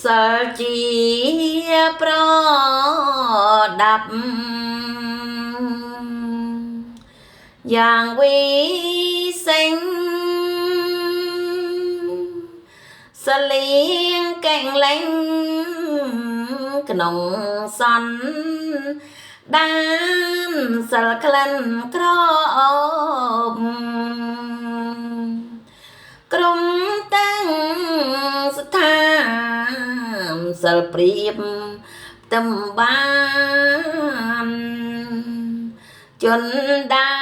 សិលជាប្រដាប់យ៉ាងវិសេងសលៀងកែងលែងក្នុងសន្ទដានសិលក្លិនក្រអូបក្រុមតាំងស្ថានសិលព្រៀបតំបានជន់ដា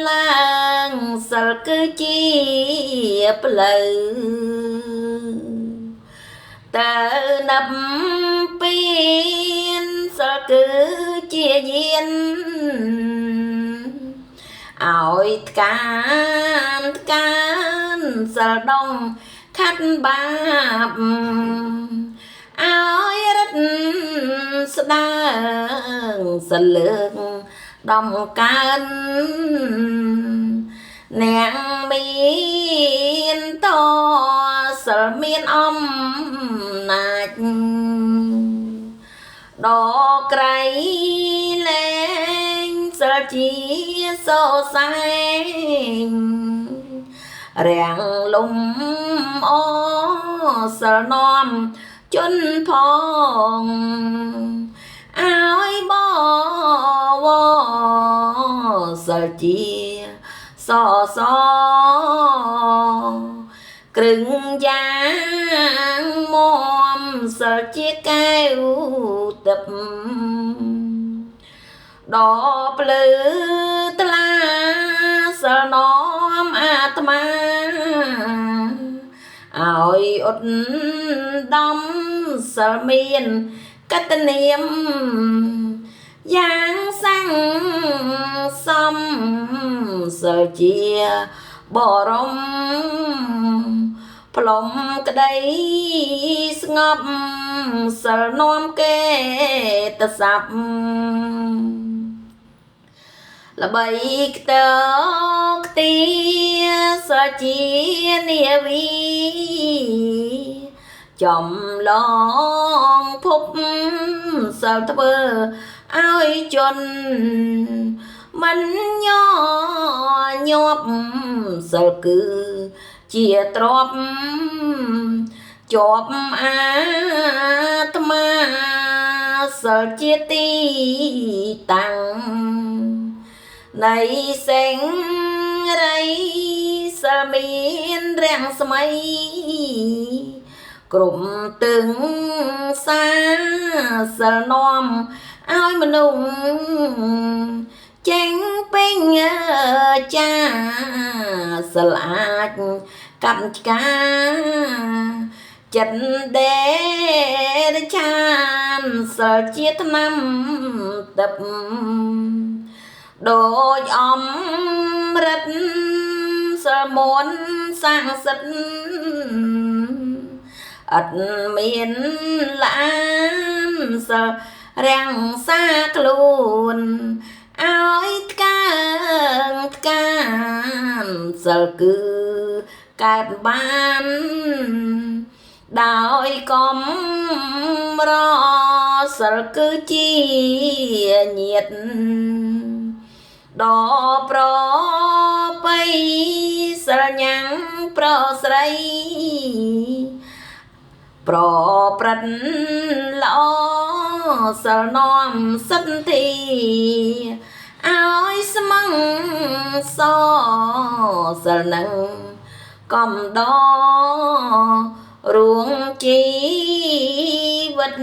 ឡើងសិលគឺជាផ្លូវតើណាប់ពៀនសិលគឺជាយានឲ្យថ្កានសិលដងខាត់បាបឲ្យរត់ស្ដើងសិលលើកដំកើនអ្នកមានតសិលមានអំណាចដល់ក្រៃលែងសិលជាសរសែងរាំងលំអសិលនាំជន់ផងឲ្យបវសិលជាសសគ្រឹងយ៉ាងមុំសិលជាកែវទឹកដល់ភ្លឺថ្លាសិលនាំអាត្មាឲ្យឧត្តមសិលមានកតនាមយ៉ាងសាំងសំសិលជាបរមផ្លុំក្តីស្ងប់សិលនាំគេតស័ព្ទល្បីខ្ទខ្ទាសិលជានាវីចំឡងភពសិលធ្វើឲ្យជន់មិនញញាប់សិលគឺជាទ្របជាប់អាត្មាសិលជាទីតាំងនៃសេងរីសិលមានរាំងស្មៃក្រុមទឹងសាសិលនាំឲ្យមនុស្សចេញពេញចាសិលអាចកាត់ឆ្កាចិត្តដេរឆានសិលជាថ្នាំទឹកដូចអំរិតសិលមុនសាងសិទ្ធអត់មានឡានសិលរាំងសាខ្លួនឲ្យថ្កានសិលគឺកើតបានដោយកំរសិលគឺជាញាតដល់ប្រពៃសិលញ៉ាំងប្រស្រីប្រព្រឹត្តល្អសិលនាំសិទ្ធិឲ្យស្មឹងសសិលនឹងកំដរួងជីវិត